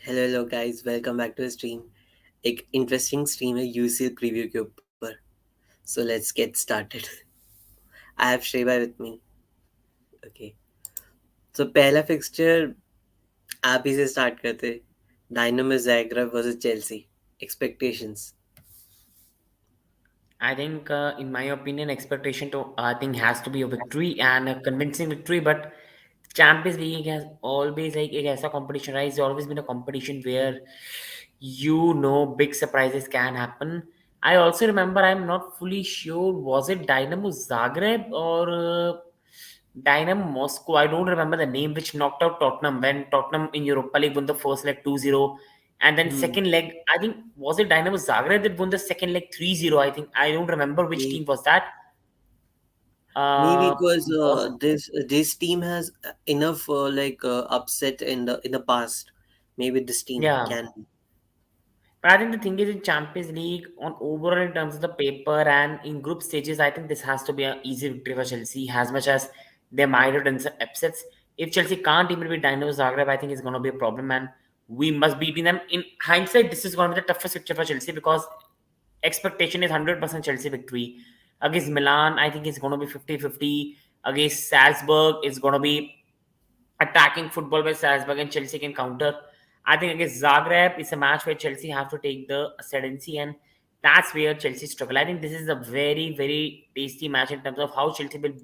Hello guys welcome back to the stream. एक interesting stream है UCL preview के ऊपर। So let's get started. I have श्रेबा with me. Okay, so पहला fixture आप ही से स्टार्ट करते। Dynamo Zagreb versus Chelsea. Expectations. I think, in my opinion, expectation to I think has to be a victory and a convincing victory. But Champions League has always like एक ऐसा competition, right? It's always been a competition where big surprises can happen. I also remember I'm not fully sure was it Dynamo Zagreb or Dynamo Moscow. I don't remember the name which knocked out Tottenham when Tottenham in Europa League won the first leg 2-0. And then second leg, I think was it Dynamo Zagreb that won the second leg 3-0. I think I don't remember which team was that. Maybe Uh, because was this team has enough upset in the past. Maybe this team yeah. can. But I think the thing is in Champions League, on overall in terms of the paper and in group stages, I think this has to be an easy victory for Chelsea. As much as they might have done some upsets, if Chelsea can't even beat Dynamo Zagreb, I think it's going to be a problem, and we must be beating them. In hindsight, this is going to be the toughest fixture for Chelsea because expectation is 100% Chelsea victory. Against Milan, I think it's going to be 50-50. Against Salzburg, it's going to be attacking football where Salzburg and Chelsea can counter. I think against Zagreb, it's a match where Chelsea have to take the ascendancy, and that's where Chelsea struggle. I think this is a very, very tasty match in terms of how Chelsea will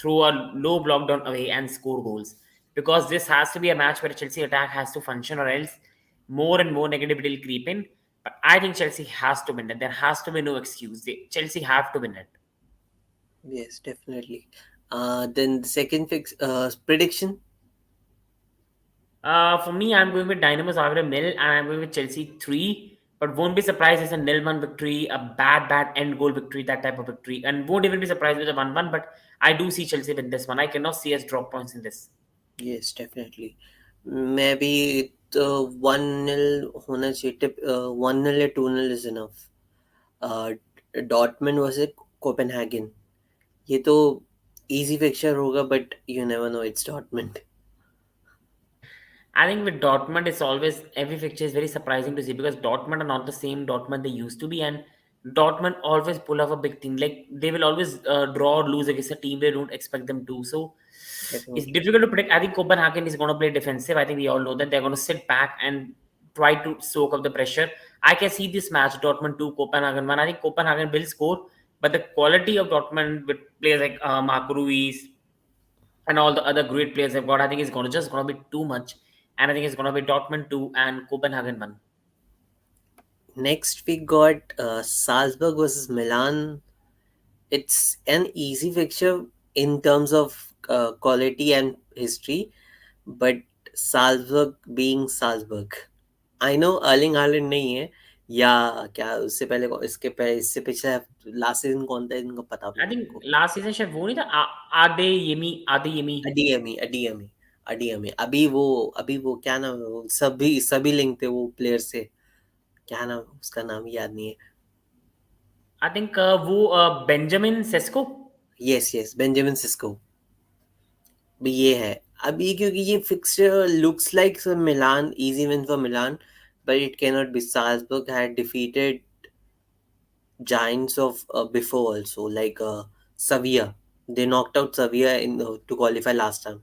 throw a low block down away and score goals. Because this has to be a match where Chelsea attack has to function, or else more and more negativity will creep in. But I think Chelsea has to win it. There has to be no excuse. Chelsea have to win it. Yes, definitely. Then the second prediction. For me, I'm going with Dynamo Zagreb nil, and I'm going with Chelsea 3. But won't be surprised it's a nil-1 victory, a bad end goal victory, that type of victory, and won't even be surprised with a 1-1. But I do see Chelsea win this one. I cannot see us drop points in this. Yes, definitely. Maybe the 1-0 होना चाहिए. 1-0 या 2-0 is enough. Uh, Dortmund versus Copenhagen. ये तो easy fixture होगा, but you never know. It's Dortmund. I think with Dortmund, it's always every fixture is very surprising to see because Dortmund are not the same Dortmund they used to be, and Dortmund always pull off a big thing. Like they will always draw or lose against a team they don't expect them to. So it's Definitely. difficult to predict. I think Copenhagen is going to play defensive. I think we all know that they're going to sit back and try to soak up the pressure. I can see this match Dortmund 2, Copenhagen 1. I think Copenhagen will score, but the quality of Dortmund with players like Marco Ruiz and all the other great players they've got, I think it's going to be too much. And I think it's going to be Dortmund 2 and Copenhagen 1. Next we got Salzburg versus Milan. It's an easy fixture in terms of quality and history, but Salzburg being Salzburg. I know Erling Haaland नहीं है, या क्या उससे पहले इसके पहले इससे पिछले लास्ट सीजन कौन था इनका पता भी I नहीं think मेरे को. last season शायद वो नहीं था Adeyemi. अडीएमी अडीएमी अडीएमी अभी वो क्या नाम है, वो सभी लिंक थे वो प्लेयर से. क्या नाम है? उसका नाम याद नहीं है. I think वो Benjamin Sesko. Yes yes, Benjamin Cisco भी ये है. अभी क्योंकि ये fixture looks like Milan easy win for Milan, but it cannot be. Salzburg had defeated giants of before also, like Sevilla. They knocked out Sevilla to qualify last time.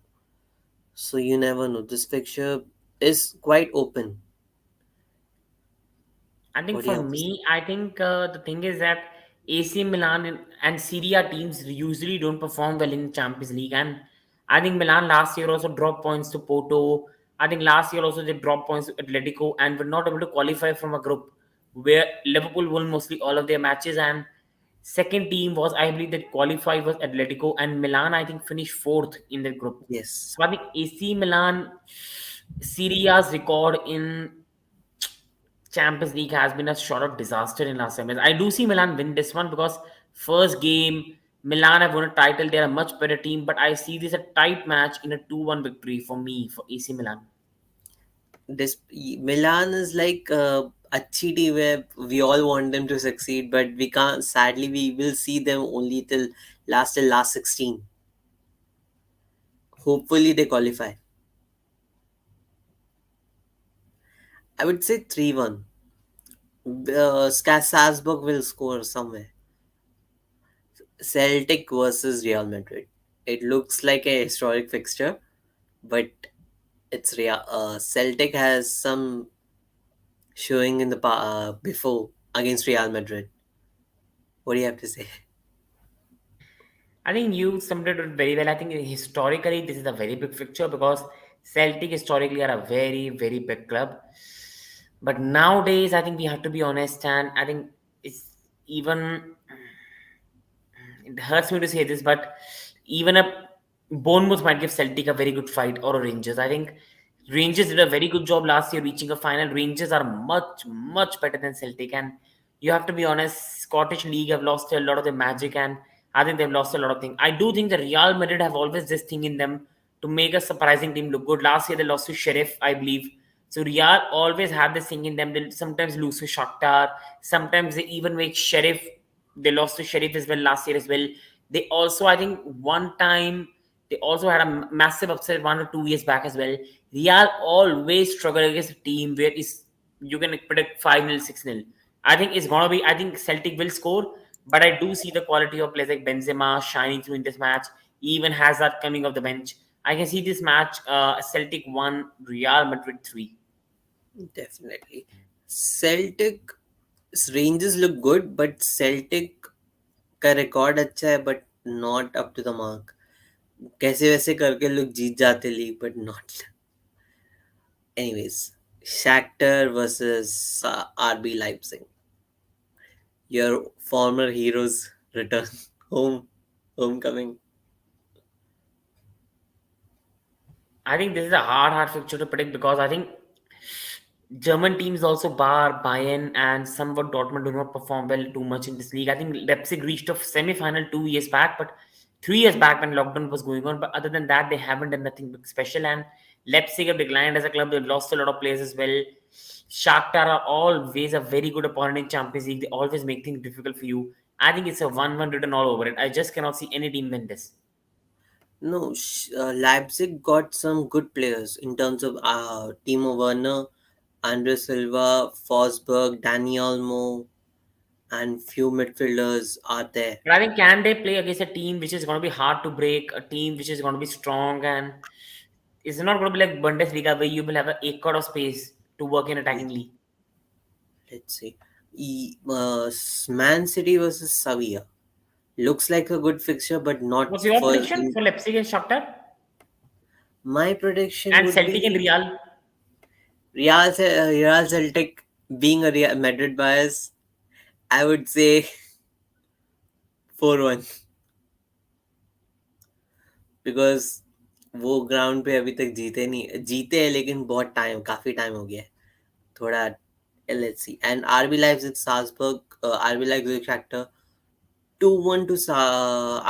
So you never know. This fixture is quite open. I think What do for you have to say? me, I think the thing is that AC Milan and Serie A teams usually don't perform well in Champions League, and I think Milan last year also dropped points to Porto. I think last year also they dropped points to Atletico and were not able to qualify from a group where Liverpool won mostly all of their matches, and second team was I believe that qualified was Atletico, and Milan I think finished fourth in the group. Yes, So I think AC Milan Serie A's record in Champions League has been a sort of disaster in last 7 years. I do see Milan win this one because first game Milan have won a title. They're a much better team, but I see this a tight match in a 2-1 victory for me for AC Milan. this Milan is like अच्छी team where we all want them to succeed, but we can't. Sadly, we will see them only till last 16. Hopefully, they qualify. I would say 3-1. Salzburg will score somewhere. Celtic versus Real Madrid. It looks like a historic fixture, but it's real. Celtic has some showing in the before against Real Madrid. What do you have to say? I think you summed it up very well. I think historically this is a very big fixture because Celtic historically are a very, very big club. But nowadays, I think we have to be honest, and I think it's even it hurts me to say this, but even a Bournemouth might give Celtic a very good fight or a Rangers. I think Rangers did a very good job last year reaching a final. Rangers are much, much better than Celtic. And you have to be honest, Scottish League have lost a lot of their magic and I think they've lost a lot of things. I do think the Real Madrid have always this thing in them to make a surprising team look good. Last year they lost to Sheriff, I believe. So Real always have this thing in them. They'll sometimes lose to Shakhtar. Sometimes they even make Sheriff. They lost to Sheriff as well last year as well. They also, I think, one time they also had a massive upset 1 or 2 years back as well. Real always struggle against a team where is you can predict 5-0, 6-0. I think it's gonna be. I think Celtic will score, but I do see the quality of players like Benzema shining through in this match. He even has that coming off the bench. I can see this match. Celtic 1, Real Madrid 3. Definitely. Celtic Rangers look good, but Celtic का record अच्छा है but not up to the mark. कैसे वैसे करके लोग जीत जाते league but not. Anyways, Shakter versus RB Leipzig. Your former heroes return home, homecoming. I think this is a hard fixture to predict because I think German teams also bar Bayern and somewhat Dortmund do not perform well too much in this league. I think Leipzig reached a semi-final 2 years back, but 3 years back when lockdown was going on. But other than that, they haven't done nothing big special. And Leipzig have declined as a club. They've lost a lot of players as well. Shakhtar are always a very good opponent in Champions League. They always make things difficult for you. I think it's a 1-1 written all over it. I just cannot see any team win this. No, Leipzig got some good players in terms of Timo Werner, Andre Silva, Forsberg, Dani Olmo, and few midfielders are there. But I think can they play against a team which is going to be hard to break, a team which is going to be strong, and it's not going to be like Bundesliga where you will have an acre of space to work in attackingly. Let's see. Man City versus Sevilla. Looks like a good fixture, but not What's your for. prediction for Leipzig and Shakhtar My prediction and would Celtic and be Real? Real Celtic being a Real Madrid bias. I would say 4-1 because वो ground पे अभी तक जीते हैं लेकिन बहुत time काफी time हो गया है थोड़ा. Let's see. And RB Leipzig Salzburg, RB Leipzig Shakter 2-1 to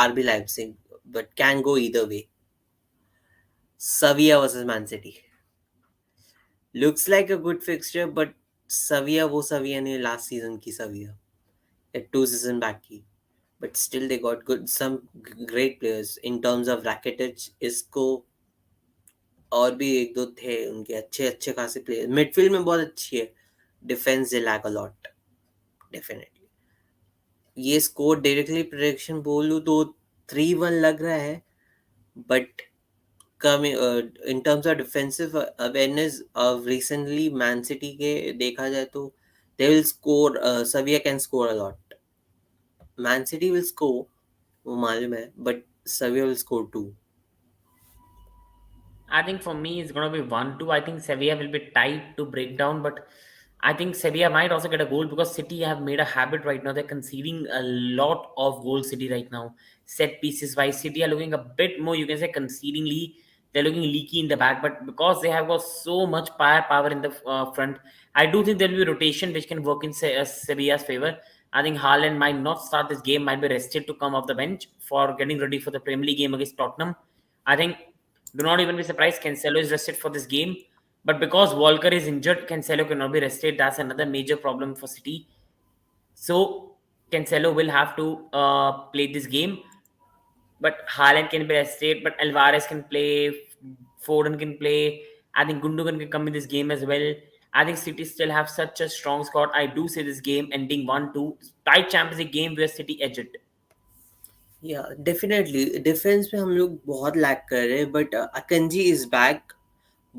RB Leipzig, but can go either way. Sevilla versus Man City. Looks like a good fixture, but Sevilla वो Sevilla नहीं last season की Sevilla. 2 season back की. But still they got some great players in terms of Rakitic, Isco और भी एक दो थे उनके अच्छे अच्छे खासे प्लेयर. मिडफील्ड में बहुत अच्छी है. Defence they lack a lot definitely. ये स्कोर डायरेक्टली प्रेडिक्शन बोलूँ तो 3-1 लग रहा है बट कम in terms of defensive awareness of recently Man City के देखा जाए तो they will score. Sevilla can score a lot. Man City will score वो मालूम है but Sevilla will score too. I think for me it's going to be 1-2. I think Sevilla will be tight to break down, but I think Sevilla might also get a goal because City have made a habit right now. They're conceding a lot of goals, City right now. Set pieces wise, City are looking a bit more, you can say, concedingly. They're looking leaky in the back, but because they have got so much power in the front, I do think there will be rotation which can work in Sevilla's favor. I think Haaland might not start this game, might be rested to come off the bench for getting ready for the Premier League game against Tottenham. I think do not even be surprised. Cancelo is rested for this game. But because Walker is injured, Cancelo cannot be rested. That's another major problem for City. So Cancelo will have to play this game. But Haaland can be rested. But Alvarez can play. Foden can play. I think Gundogan can come in this game as well. I think City still have such a strong squad. I do see this game ending 1-2. Tight Champions League game where City edge it. Yeah definitely defence में हम लोग बहुत lack कर रहे हैं but Akanji is back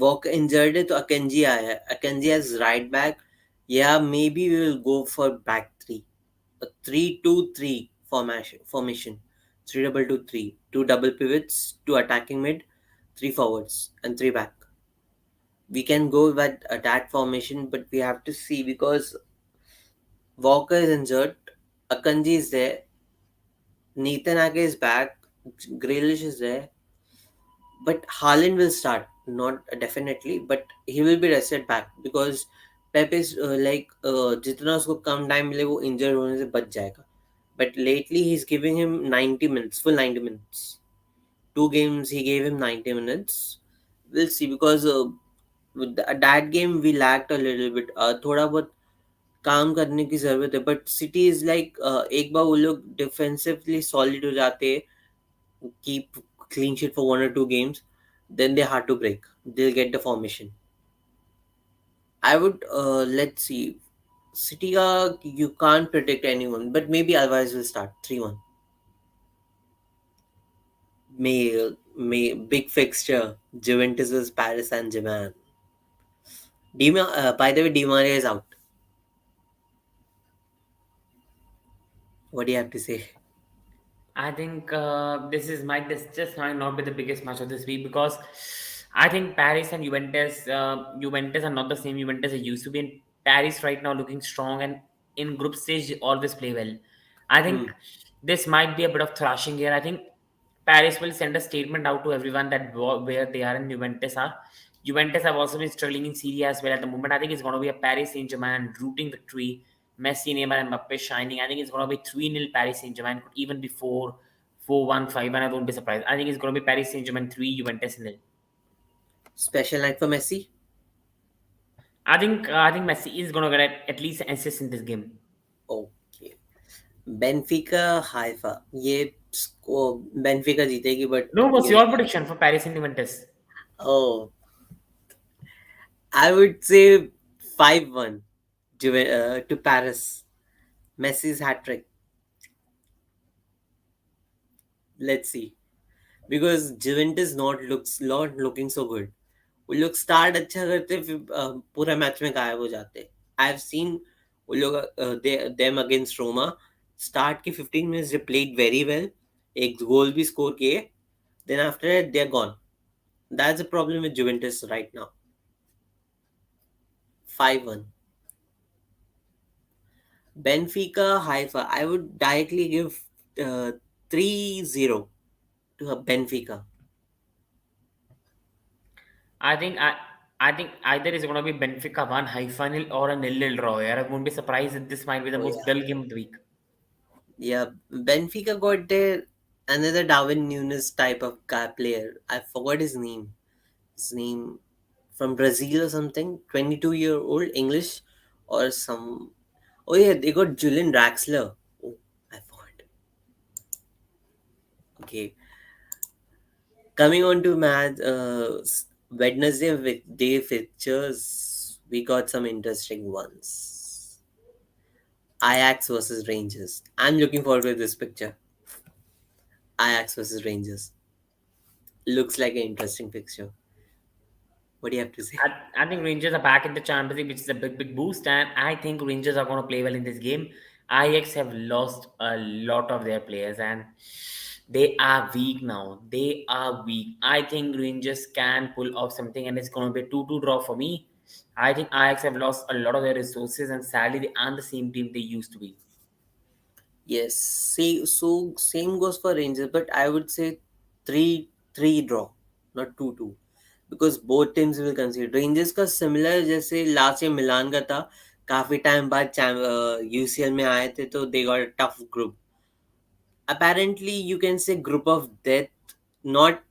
walk injured है तो अकंजी आया है अकंजी एज राइट बैक या maybe we will go for back three 3-2-3 formation 3-2-2-3 two double pivots two attacking mid three forwards and three back we can go with that formation but we have to see because Walker is injured Akanji is there Nathan Ake is back Grealish is there but Haaland will start not definitely but he will be rested back because Pep is जितना उसको कम time मिले वो injured होने से बच जाएगा but lately he's giving him 90 minutes full 90 minutes two games he gave him 90 minutes we'll see because with that game we lacked a little bit थोड़ा बहुत काम करने की जरूरत है बट सिटी इज लाइक एक बार वो लोग डिफेंसिवली सॉलिड हो जाते keep clean sheet for one or two games, then they're hard to break. They'll get the formation. I would let's see. City you can't predict anyone, but maybe Alvarez will start 3-1. May big fixture. Juventus vs Paris and Germain. By the way, Di Maria is out. What do you have to say? I think this just might not be the biggest match of this week because I think Paris and Juventus are not the same Juventus they used to be. In Paris right now looking strong and in group stage they always play well. I Hmm. think this might be a bit of thrashing here. I think Paris will send a statement out to everyone that where they are and Juventus are. Juventus have also been struggling in Serie A as well at the moment. I think it's going to be a Paris Saint-Germain rooting victory. Messi, Neymar, and Mbappe shining. I think it's going to be 3-0 Paris Saint-Germain. Could even be 4-1, 5, and I won't be surprised. I think it's going to be Paris Saint-Germain 3, Juventus 0. Special night for Messi. I think Messi is going to get at least an assist in this game. Okay. Benfica Haifa. ये Benfica जीतेगी but No, what's ये your prediction for Paris and Juventus? oh I would say 5-1 to Paris. Messi's hat trick. Let's see. Because Juventus not looking so good. वो लोग start अच्छा करते फिर पूरा match में गायब हो जाते आई हैव सीन वो लोग देम अगेंस्ट रोमा स्टार्ट के 15 minutes they played very well एक गोल भी स्कोर किए then after that they are gone that's a problem with Juventus right now 5-1 Benfica Haifa. I would directly give 3-0 to Benfica. I think I I think either it's going to be Benfica 1 high final or a nil-nil draw. Yeah, I won't be surprised if this might be the Oh most yeah. dull game of the week. Yeah, Benfica got their another Darwin Nunes type of guy player. I forgot his name. His name from Brazil or something. 22-year-old English or some. Oh yeah, they got Julian Draxler. Oh, I forgot. Okay, coming on to match. Wednesday day fixtures. We got some interesting ones. Ajax versus Rangers. I'm looking forward to this picture. Ajax versus Rangers. Looks like an interesting fixture. What do you have to say? I think Rangers are back in the Champions League, which is a big boost, and I think Rangers are going to play well in this game. Ajax have lost a lot of their players, and they are weak now. They are weak. I think Rangers can pull off something, and it's going to be a 2-2 draw for me. I think Ajax have lost a lot of their resources, and sadly, they aren't the same team they used to be. Yes, see, so same goes for Rangers, but I would say 3-3 draw, not 2-2, because both teams will concede. Rangers का similar जैसे last year मिलान का था, काफी time बाद UCL में आए थे तो they got a tough group. Apparently, you can say group of death, not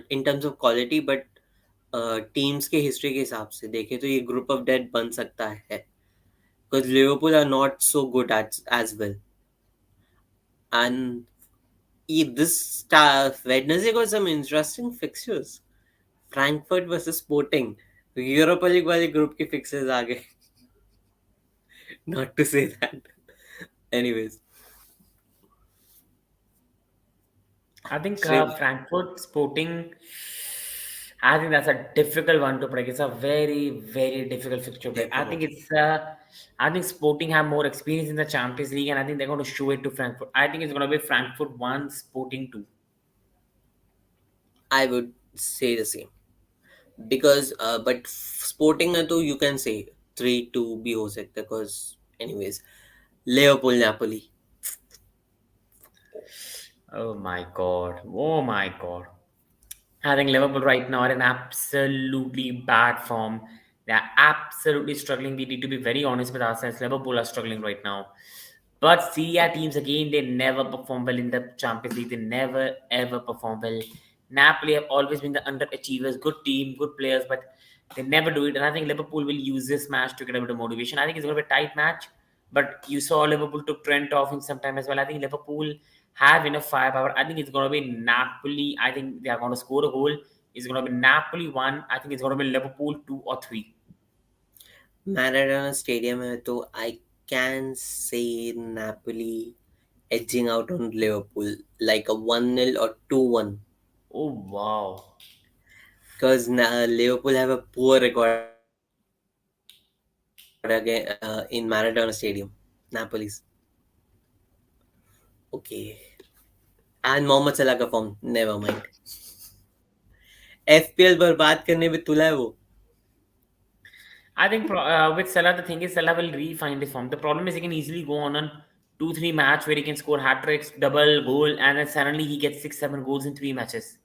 in terms of quality, but teams के हिस्ट्री के हिसाब से देखें तो ये ग्रुप ऑफ डेथ बन सकता है because Liverpool are not so good as well. And this Wednesday got some interesting fixtures. Frankfurt versus Sporting. Europa league वाले ग्रुप के फिक्सेस आ गए. Not to say that. Anyways, I think Shrev, Frankfurt Sporting. I think that's a difficult one to predict. It's a very, very difficult fixture to predict. I think definitely. it's. I think Sporting have more experience in the Champions League, and I think they're going to show it to Frankfurt. I think it's going to be Frankfurt one, Sporting two. I would say the same because but Sporting में तो you can say 3-2 भी हो सकता है because anyways Liverpool Napoli. Oh my god! Oh my god! I think Liverpool right now are in absolutely bad form. They're absolutely struggling. We need to be very honest with ourselves. Liverpool are struggling right now. But Serie teams again, they never perform well in the Champions League. They never ever perform well. Napoli have always been the underachievers, good team, good players, but they never do it. And I think Liverpool will use this match to get a bit of motivation. I think it's going to be a tight match, but you saw Liverpool took Trent off in some time as well. I think Liverpool have enough firepower. I think it's going to be Napoli. I think they are going to score a goal. It's going to be Napoli 1. I think it's going to be Liverpool 2 or 3. Maradona Stadium है तो I can say Napoli edging out on Liverpool like a 1-0 or 2-1 Oh, wow. because Liverpool have a poor record again in Maradona Stadium. Napoli's. Okay. And Mohamed Salah का form, never mind. FPL बर्बाद करने में तुला है वो. I think with Salah, the thing is Salah will refine his form. The problem is he can easily go on a 2-3 match where he can score hat tricks, double goal, and then suddenly he gets 6-7 goals in 3 matches.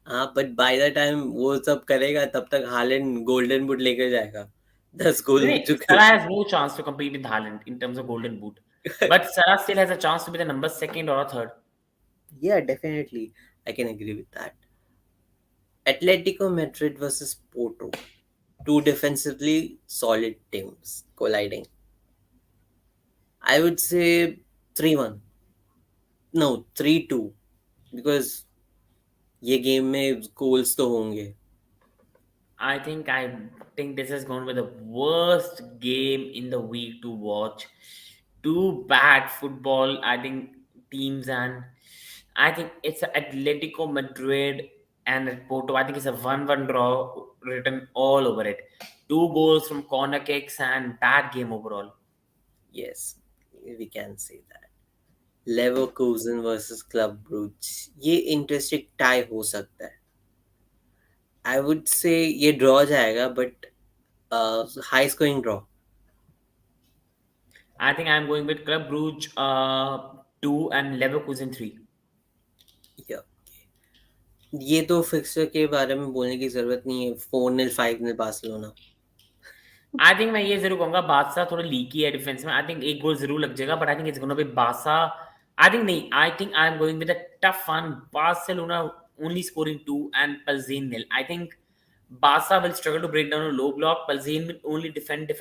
हाँ but by the time वो सब करेगा तब तक Holland golden boot लेकर जाएगा. 10 गोल हो चुके Salah उसके. has no chance to compete with Haaland in terms of Golden Boot. But Salah still has a chance to be the number second or a third. Yeah, definitely. I can agree with that. Atletico Madrid versus Porto. Two defensively solid teams colliding. I would say 3-1. No, 3-2. Because ये game में goals तो होंगे. I think this is going to be the worst game in the week to watch. Two bad football, I think, teams, and I think it's Atletico Madrid and at Porto. I think it's a 1-1 draw written all over it. Two goals from corner kicks and bad game overall. Yes, we can say that. Leverkusen versus Club Brugge. ये interesting tie हो सकता है. आई would से ये draw जाएगा but high scoring draw. I think I'm going with Club Brugge 2 and Leverkusen 3. ये तो fixture के बारे में बोलने की जरूरत नहीं है. 4-0 5-0 बार्सिलोना. आई थिंक मैं ये जरूर कहूंगा बादशाह थोड़ा लीकी है डिफेंस में आई थिंक एक गोल जरूर लग जाएगा but I think it's gonna be बासा आई थिंक नहीं I think I am going with a tough one Barcelona only scoring 2 and Palzin nil. I think Barca will struggle to break down a low block. Palzin will only defend.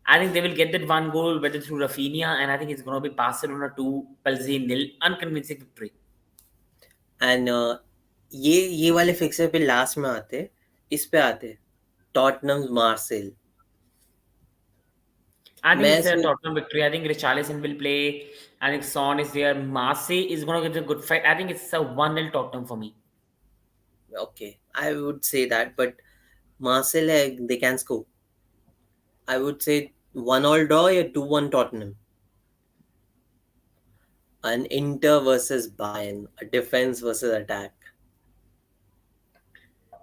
I think they will get that one goal whether through Rafinha and I think it's going to be Barcelona 2 Palzin nil unconvincing victory. And ये वाले fixer पे last में आते. इस पे आते Tottenham Marcel. I think मैं it's a इसमें Tottenham victory. I think Richarlison will play. I think Son is there. Marseille is going to get a good fight. I think it's a 1-0 Tottenham for me. Okay I would say that but Marseille है they can score. I would say 1-1 draw या 2-1 Tottenham. an Inter versus Bayern, a defense versus attack.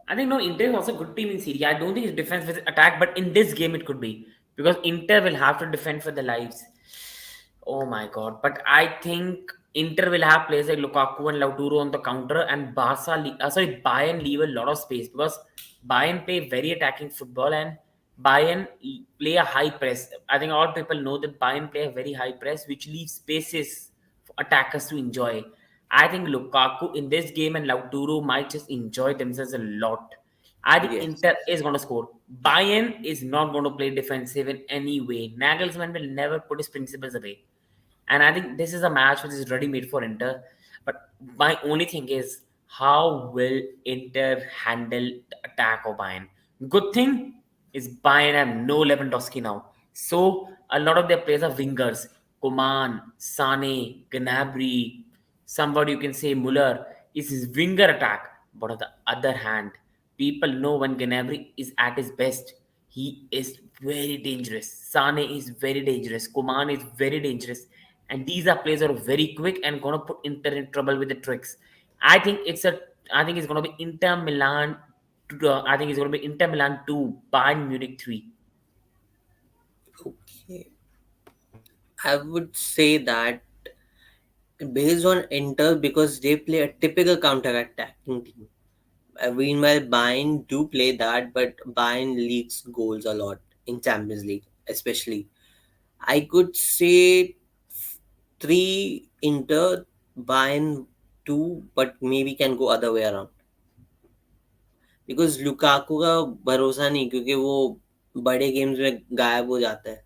I think no, Inter is also a good team in Serie. I don't think it's defense versus attack, but in this game it could be because Inter will have to defend for their lives. Oh my god! But I think Inter will have players like Lukaku and Lautaro on the counter, and Bayern leave a lot of space because Bayern play very attacking football and Bayern play a high press. I think all people know that Bayern play a very high press, which leaves spaces for attackers to enjoy. I think Lukaku in this game and Lautaro might just enjoy themselves a lot. I think Yes. Inter is going to score. Bayern is not going to play defensive in any way. Nagelsmann will never put his principles away. And I think this is a match which is ready made for Inter. But my only thing is, how will Inter handle the attack of Bayern? Good thing is Bayern have no Lewandowski now. So a lot of their players are wingers. Coman, Sane, Gnabry, somebody you can say Muller is his winger attack. But on the other hand, people know when Gnabry is at his best, he is very dangerous. Sane is very dangerous. Coman is very dangerous. And these are players that are very quick and gonna put Inter in trouble with the tricks. I think it's a I think it's gonna be Inter Milan I think it's going to be Inter Milan 2, Bayern Munich 3. Okay, I would say that based on Inter because they play a typical counter-attacking team. Meanwhile, Bayern do play that, but Bayern leaks goals a lot in Champions League, especially. I could say three Inter, Bayern two, but maybe can go other way around. Because Lukaku का भरोसा नहीं क्योंकि वो बड़े games में गायब हो जाता है.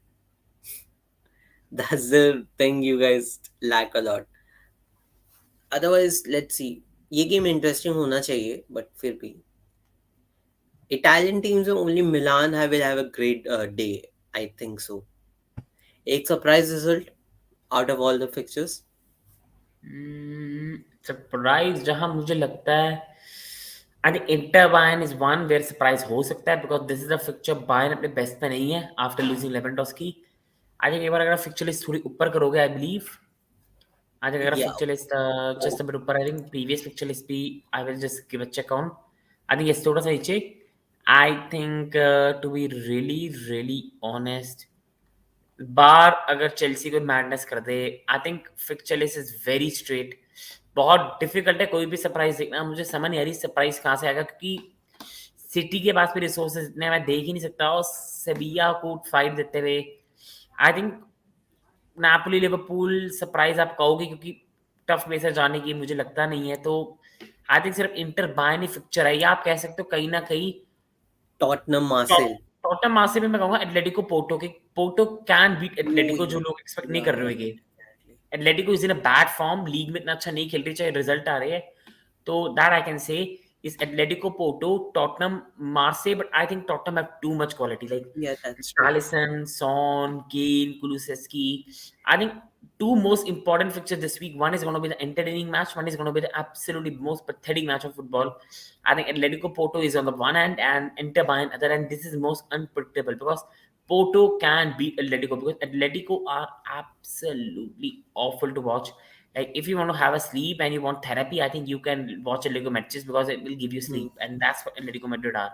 That's the thing you guys lack a lot. Otherwise, let's see. ये गेम इंटरेस्टिंग होना चाहिए बट फिर भी इटालियन टीम्स में ओनली मिलान है will have a great day. I think so. एक surprise result out of all the fixtures. Surprise जहां मुझे लगता है I think Inter Bayern is one where surprise हो सकता है because this is a fixture Bayern अपने बेस्ट में नहीं है after losing Lewandowski. I think एक बार अगर फिक्चर लिस्ट थोड़ी ऊपर करोगे आई बिलीव आई थिंक अगर या fixture list just a bit ऊपर I think previous fixture list भी I will just give a check on I think yes थोड़ा सा नीचे I think to be really really honest बार अगर Chelsea को मैडनेस कर दे I think fixture list is very straight. बहुत डिफिकल्ट है कोई भी सरप्राइज देखना. मुझे समझ नहीं आ रही सरप्राइज कहाँ से आएगा क्योंकि सिटी के पास भी रिसोर्सेज इतने मैं देख ही नहीं सकता और सेविया को फाइट देते हुए I think Napoli Liverpool surprise आप कहोगे क्योंकि टफ में से जाने की मुझे लगता नहीं है. तो आई थिंक सिर्फ इंटर बायर्न ही फिक्चर है या आप कह सकते हो कहीं ना कहीं टॉटनम मार्सेल. टॉटनहम मां से भी मैं कहूंगा एटलेटिको पोर्टो के Porto can beat oh Atletico जो या लोग एक्सपेक्ट नहीं या कर रहे या होंगे. Atletico is in a bad form league में इतना अच्छा नहीं खेल रही चाहे रिजल्ट आ रहे हैं. तो that I can say is Atletico Porto, Tottenham, Marseille, but I think Tottenham have too much quality. Like या that's true. Alisson, Son, Kane, Kulusevski. I think two most important fixtures this week. One is going to be the entertaining match. One is going to be the absolutely most pathetic match of football. I think Atletico Porto is on the one hand and Inter Bayern other hand. This is most unpredictable because Porto can beat Atletico because Atletico are absolutely awful to watch. Like if you want to have a sleep and you want therapy, I think you can watch Atletico matches because it will give you sleep, and that's what Atletico Madrid are.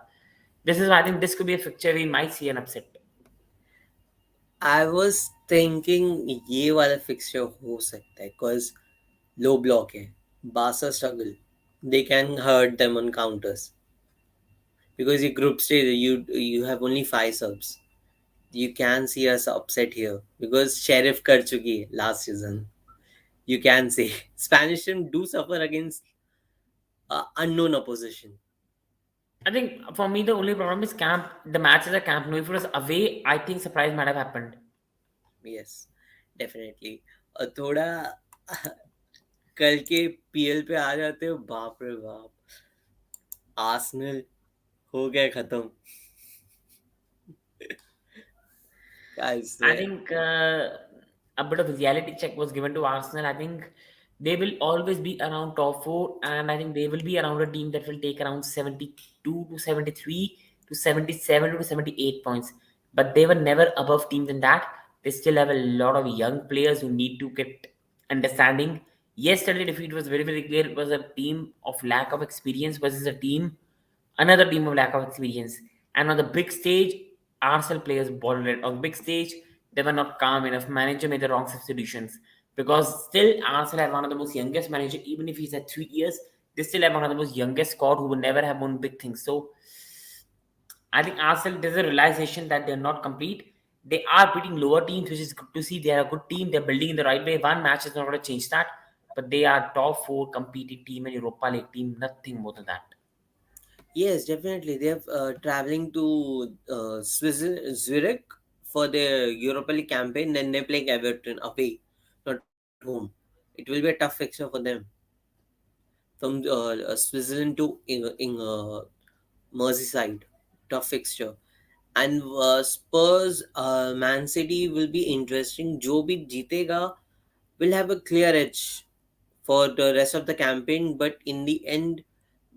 This is why I think this could be a fixture we might see an upset. I was thinking ये वाला fixture हो सकता है because low block है. बासा struggle. They can hurt them on counters because your group stage you have only five subs. You can see us upset here because Sheriff कर चुकी है last season. You can say Spanish team do suffer against unknown opposition. I think for me the only problem is camp. The match is a camp. No, if it was away, I think surprise might have happened. Yes, definitely. और थोड़ा कल के PL पे आ जाते हो बाप रे बाप. आर्सेनल हो गया खत्म. I I swear. think a bit of reality check was given to Arsenal. I think they will always be around top four, and I think they will be around a team that will take around 72 to 73 to 77 to 78 points. But they were never above teams than that. They still have a lot of young players who need to get understanding. Yesterday defeat was very, very clear. It was a team of lack of experience versus a team another team of lack of experience. And on the big stage, Arsenal players bottled it. On big stage, they were not calm enough. Manager made the wrong substitutions because still Arsenal have one of the most youngest manager. Even if he's at 3 years, they still have one of the most youngest squad who will never have won big things. So I think Arsenal there's a realization that they're not complete. They are beating lower teams, which is good to see. They are a good team. They're building in the right way. One match is not going to change that, but they are top four competing team and Europa League team. Nothing more than that. Yes, definitely. They have traveling to Zurich for their Europa League campaign. Then they're playing Everton away, not at home. It will be a tough fixture for them. From Switzerland to in Merseyside. tough fixture. And Spurs, Man City will be interesting. जो भी जीतेगा will have a clear edge for the rest of the campaign, but in the end,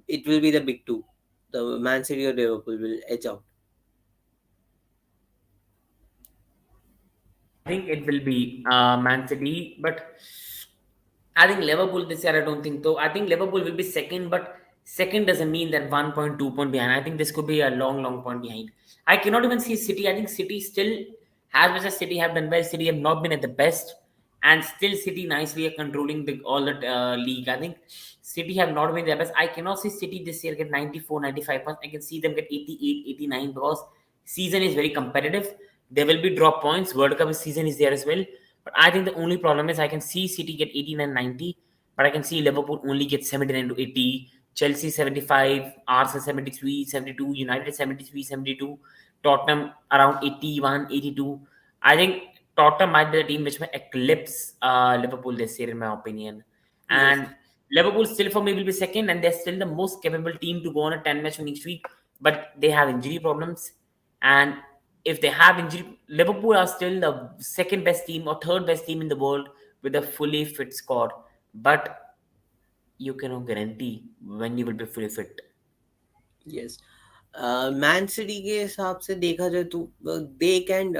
it will be the big two. The Man City or Liverpool will edge out. I think it will be Man City, but I think Liverpool this year, I don't think so. I think Liverpool will be second, but second doesn't mean that 1 point, 2 point behind. I think this could be a long, long point behind. I cannot even see City. I think City still, as much as City have done well, City have not been at the best, and still City nicely are controlling all the league. I think City have not been their best. I cannot see City this year get 94, 95 points. I can see them get 88, 89 because season is very competitive. There will be drop points. World Cup season is there as well. But I think the only problem is I can see City get 89, 90, but I can see Liverpool only get 79 to 80, Chelsea 75, Arsenal 73, 72, United 73, 72, Tottenham around 81, 82. I think Tottenham might be the team which may eclipse Liverpool this year, in my opinion. Yes, And Liverpool still for me will be second, and they're still the most capable team to go on a 10-match winning streak, but they have injury problems. And if they have injury, Liverpool are still the second best team or third best team in the world with a fully fit squad. But you cannot guarantee when you will be fully fit. yes. Man City के हिसाब से देखा जाए तो they can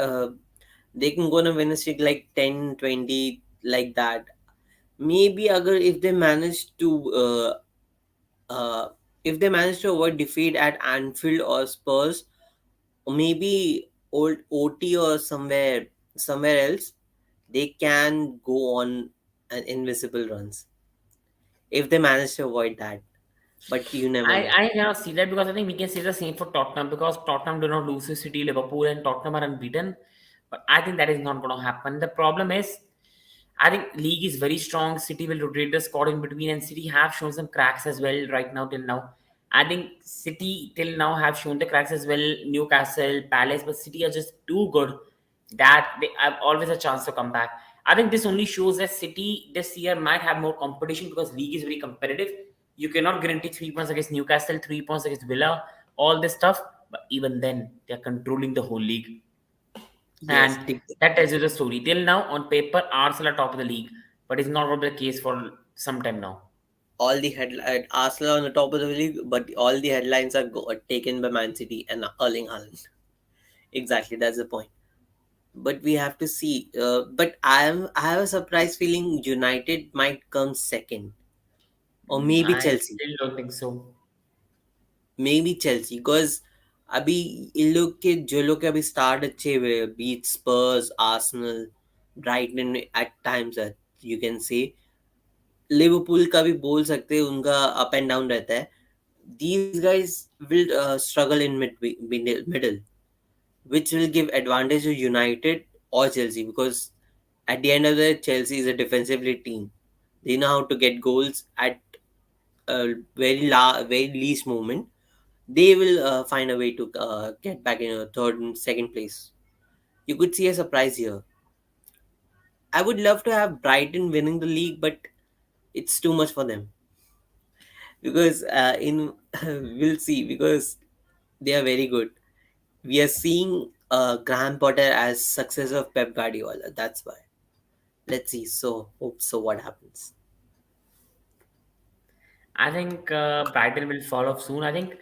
go on a win streak like 10, 20, like that. Maybe agar uh, if they manage to avoid defeat at Anfield or Spurs, or maybe old OT or somewhere else, they can go on an invisible runs if they manage to avoid that. But you never know. I cannot see that because I think we can say the same for Tottenham because Tottenham do not lose to City, Liverpool, and Tottenham are unbeaten. But I think that is not going to happen. The problem is, I think league is very strong. City will rotate the squad in between, and City have shown some cracks as well right now till now. I think City till now have shown the cracks as well. Newcastle, Palace, but City are just too good that they have always a chance to come back. I think this only shows that City this year might have more competition because league is very competitive. You cannot guarantee 3 points against Newcastle, 3 points against Villa, all this stuff. But even then, they are controlling the whole league. Yes, And that tells you the story. Till now, on paper, Arsenal are top of the league, but it's not going to be the case for some time now. all the headline Arsenal on the top of the league, but all the headlines are taken by Man City and Erling Haaland. Exactly, that's the point. But we have to see. But I have a surprise feeling United might come second, or maybe I Chelsea. still don't think so. Maybe Chelsea, because अभी इन लोग के जो लोग के अभी start अच्छे हुए beat Spurs Arsenal Brighton at times you can say Liverpool का भी बोल सकते हैं उनका अप एंड डाउन रहता है these guys will struggle in middle, which will give advantage to United or Chelsea, because at the end of the day, Chelsea is a defensively team. They know how to get goals at a very least moment. They will find a way to get back in a third and second place. You could see a surprise here. I would love to have Brighton winning the league, but it's too much for them because in we'll see, because they are very good. We are seeing Graham Potter as successor of Pep Guardiola. That's why. Let's see. So hope so. What happens? I think Brighton will fall off soon. I think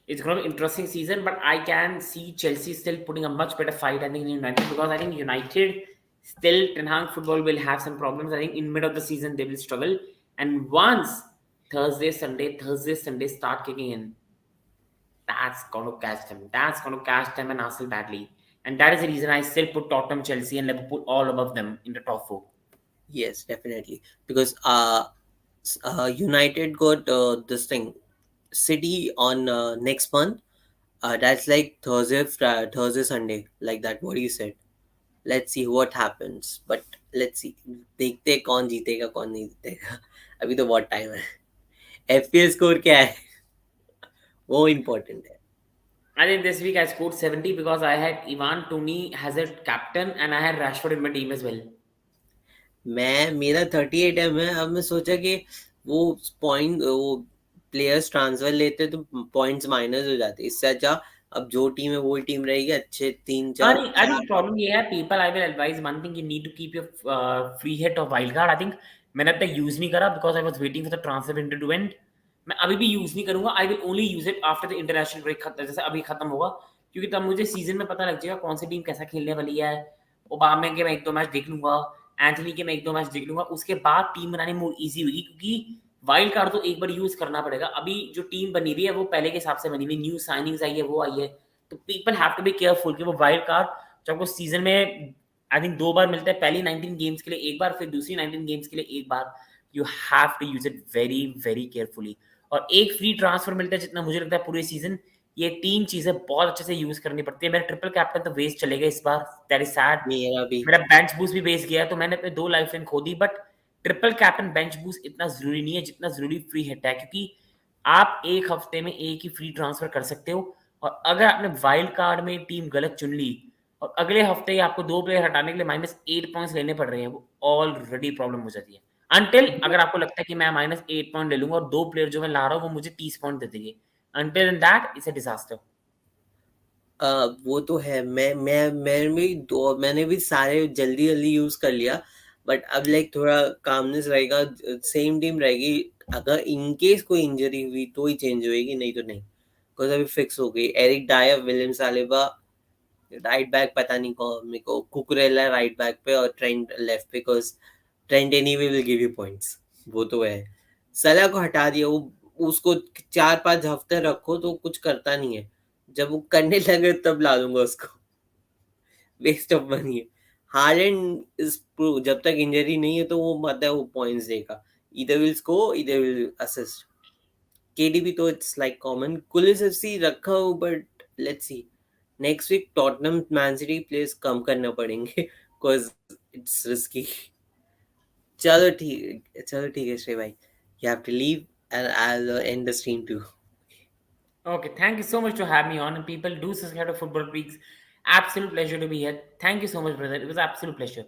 it's going to be an interesting season, but I can see Chelsea still putting a much better fight, I think, in United because I think United still, Ten Hag football will have some problems. I think in mid of the season they will struggle. And once Thursday, Sunday start kicking in, that's going to catch them. That's going to catch them and Arsenal badly. And that is the reason I still put Tottenham, Chelsea, and Liverpool all above them in the top four. Yes, definitely. Because United got this thing City on next month. That's like Thursday, Sunday, like that. What you said. Let's see what happens. But let's see. देखते हैं कौन जीतेगा कौन नहीं जीतेगा. अभी तो बहुत टाइम है. FPL स्कोर क्या है वो इम्पोर्टेंट है. I think this week I scored 70 because I had Ivan Tony as a captain and I had Rashford in my team as well. मैं मेरा 38 है. मैं अब मैं सोचा कि वो प्लेयर्स ट्रांसफर लेते तो पॉइंट्स माइनस हो जाते. इससे अच्छा अब जो टीम है वही टीम रहेगी, अच्छे तीन चार नहीं, I चार। think problem ये है, people I will advise one thing, you need to keep your free hit of wild card. I think मैंने अब तक यूज नहीं करा because I was waiting for the transfer window to end. मैं अभी भी यूज नहीं करूंगा, I will only use it after the international break खत्म, जैसे अभी खत्म होगा, क्योंकि तब मुझे सीजन में पता लग जाएगा कौन सी टीम कैसा खेलने वाली है। ओबामा के मैं एक दो मैच देख लूंगा, एंथनी के मैं एक दो मैच देख लूंगा, उसके बाद टीम बनानी मोर इजी होगी, क्योंकि वाइल्ड कार्ड तो एक बार यूज करना पड़ेगा। अभी जो टीम बनी हुई है वो पहले के हिसाब से बनी हुई, न्यू साइनिंग्स आई है, वो आई है, तो people have to be careful कि वो वाइल्ड कार्ड जब आपको सीजन में आई थिंक दो बार मिलता है, पहली 19 गेम्स के लिए एक बार, फिर दूसरी 19 गेम्स के लिए एक बार, you have to use it very very carefully. और एक फ्री ट्रांसफर मिलता है जितना मुझे लगता है पूरे सीजन, ये तीन चीजें बहुत अच्छे से यूज करनी पड़ती है। मेरा ट्रिपल कैप्टन तो वेस्ट चलेगा इस बार, दैट इज सैड। मेरा भी। मेरा बेंच बूस्ट भी बेच गया, तो मैंने अपने दो लाइफ लाइन खो दी, but triple captain bench boost इतना जरूरी नहीं है जितना जरूरी फ्री हिट है, क्योंकि आप एक हफ्ते में एक ही फ्री ट्रांसफर कर सकते हो। और अगर आपने वाइल्ड कार्ड में टीम गलत चुन ली और अगले हफ्ते ही आपको दो प्लेयर हटाने के लिए -8 पॉइंट्स लेने पड़ रहे हैं, वो ऑलरेडी प्रॉब्लम हो जाती है। अनटिल अगर आपको लगता है कि मैं -8 पॉइंट ले लूंगा और दो प्लेयर जो मैं ला रहा हूँ वो मुझे 30 पॉइंट दे देंगे, until that it's a disaster. वो तो है। मैं भी दो, मैंने भी सारे जल्दी जल्दी यूज कर लिया। बट अब लाइक थोड़ा कामनेस रहेगा, सेम टीम रहेगी। अगर इन केस कोई इंजरी हुई तो ही चेंज होएगी, नहीं तो नहीं। बिकॉज अभी फिक्स हो गई, Eric Dier, William Saliba right back, पता नहीं कौन, मेरे को कुकुरेला राइट बैक पे और ट्रेंट लेफ्ट पे, because Trent anyway will give you points. वो तो है। सलाह को हटा दिया, वो उसको 4-5 हफ्ते रखो तो कुछ करता नहीं है। जब वो करने लगे तब ला दूंगा उसको। वेस्ट ऑफ मनी है। हालैंड इज प्रूव, जब तक इंजरी नहीं है तो वो मतलब वो पॉइंट्स देगा, इधर विल स्कोर इधर विल असिस्ट। केडीबी तो इट्स लाइक कॉमन, कुलिसएफसी रखा हो, but let's see. Next week Tottenham Man City place कम करना पड़ेंगे, बिकॉज इट्स रिस्की। चलो ठीक है श्री भाई, you have to leave and I will end the stream too. Okay, thank you so much to have me on, and people do subscribe to Football Freaks. Absolute pleasure to be here. Thank you so much, brother. It was absolute pleasure.